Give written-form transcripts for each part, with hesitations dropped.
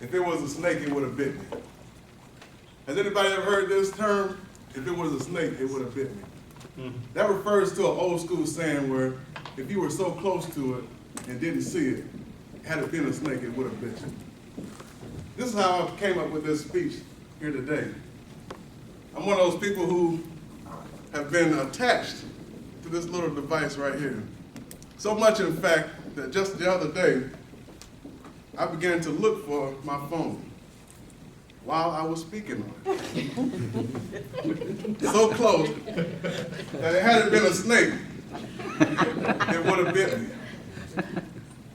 If it was a snake, it would have bit me. Has anybody ever heard this term? If it was a snake, it would have bit me. That refers to an old school saying where if you were so close to it and didn't see it, had it been a snake, it would have bit you. This is how I came up with this speech here today. I'm one of those people who have been attached to this little device right here. So much, in fact, that just the other day, I began to look for my phone while I was speaking on it. So close that it hadn't been a snake, it would have bit me.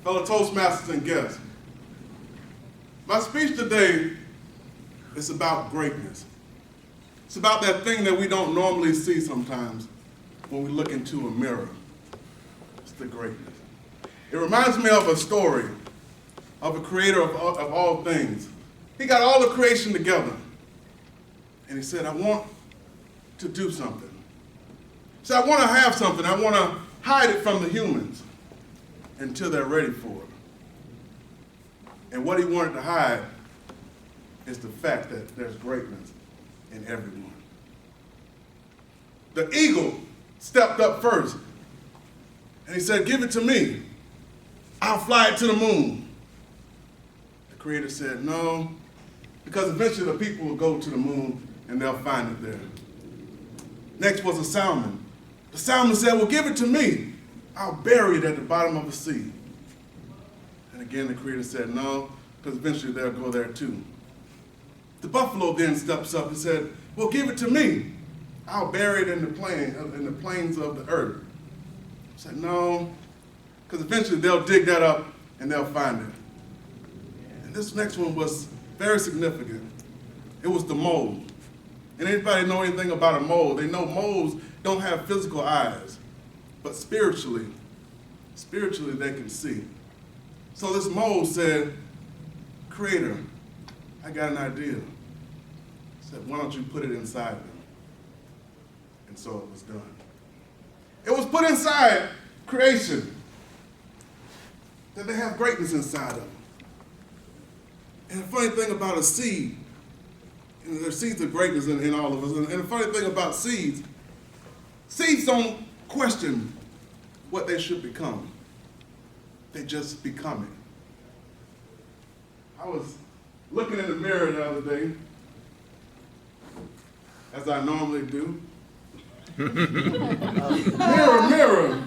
Fellow Toastmasters and guests, my speech today is about greatness. It's about that thing that we don't normally see sometimes when we look into a mirror. It's the greatness. It reminds me of a story of a creator of all things. He got all the creation together, and he said, I want to do something. He said, I want to have something. I want to hide it from the humans until they're ready for it. And what he wanted to hide is the fact that there's greatness in everyone. The eagle stepped up first, and he said, give it to me. I'll fly it to the moon. The Creator said, no, because eventually the people will go to the moon and they'll find it there. Next was a salmon. The salmon said, well, give it to me. I'll bury it at the bottom of the sea. And again, the Creator said, no, because eventually they'll go there too. The buffalo then steps up and said, well, give it to me. I'll bury it in the plains of the earth. I said, no, because eventually they'll dig that up and they'll find it. And this next one was very significant. It was the mole. And anybody know anything about a mole? They know moles don't have physical eyes, but spiritually they can see. So this mole said, Creator, I got an idea. He said, why don't you put it inside them? And so it was done. It was put inside creation that they have greatness inside of them. And the funny thing about a seed, there's seeds of greatness in all of us. And the funny thing about seeds don't question what they should become. They just become it. I was looking in the mirror the other day, as I normally do. Mirror, mirror,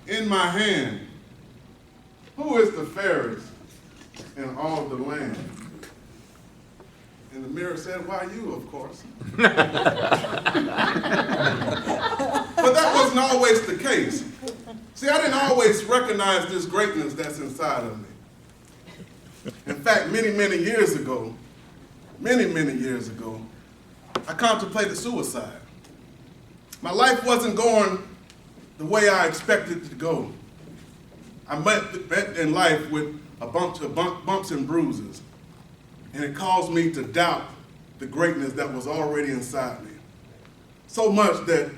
in my hand, who is the fairest in all the land? And the mirror said, why, you, of course. But that wasn't always the case. See, I didn't always recognize this greatness that's inside of me. In fact, many years ago, I contemplated suicide. My life wasn't going the way I expected it to go. I met in life with a bunch of bumps and bruises, and it caused me to doubt the greatness that was already inside me. So much that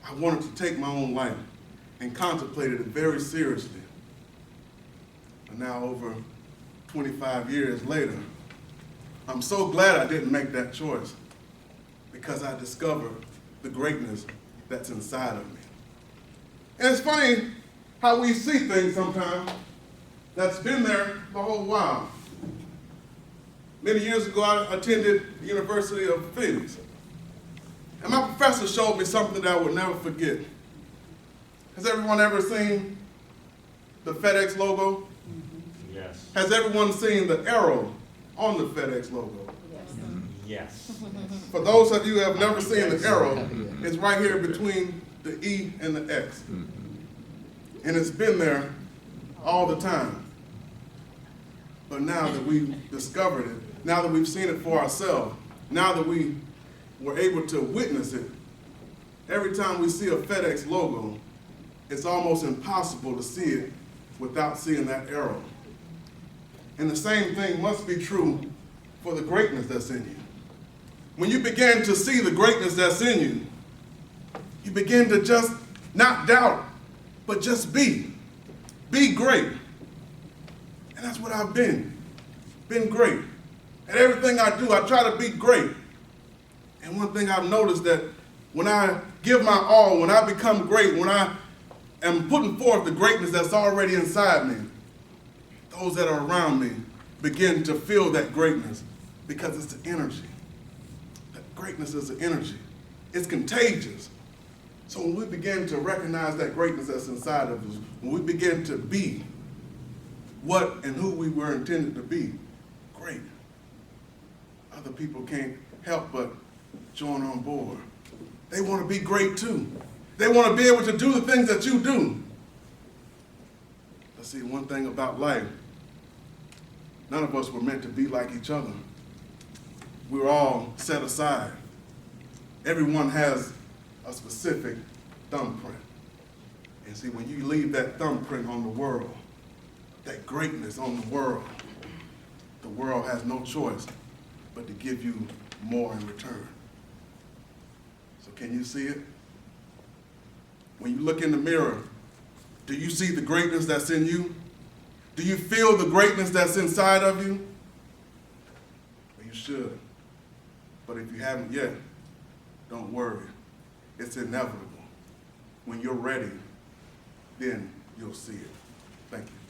I wanted to take my own life and contemplated it very seriously. And now, over 25 years later, I'm so glad I didn't make that choice, because I discovered the greatness that's inside of me. And it's funny how we see things sometimes that's been there the whole while. Many years ago, I attended the University of Phoenix. And my professor showed me something that I would never forget. Has everyone ever seen the FedEx logo? Yes. Has everyone seen the arrow on the FedEx logo? Yes. For those of you who have never seen the arrow, it's right here between the E and the X. And it's been there all the time. But now that we've discovered it, now that we've seen it for ourselves, now that we were able to witness it, every time we see a FedEx logo, it's almost impossible to see it without seeing that arrow. And the same thing must be true for the greatness that's in you. When you begin to see the greatness that's in you, you begin to just not doubt, but just be. Be great. And that's what I've been. been great. At everything I do, I try to be great. And one thing I've noticed that when I give my all, when I become great, when I am putting forth the greatness that's already inside me, those that are around me begin to feel that greatness because it's the energy. That greatness is the energy. It's contagious. So when we begin to recognize that greatness that's inside of us, when we begin to be what and who we were intended to be, great. Other people can't help but join on board. They want to be great too. They want to be able to do the things that you do. Let's see, one thing about life, none of us were meant to be like each other. We were all set aside. Everyone has a specific thumbprint. And see, when you leave that thumbprint on the world, that greatness on the world has no choice but to give you more in return. So can you see it? When you look in the mirror, do you see the greatness that's in you? Do you feel the greatness that's inside of you? Well, you should. But if you haven't yet, don't worry. It's inevitable. When you're ready, then you'll see it. Thank you.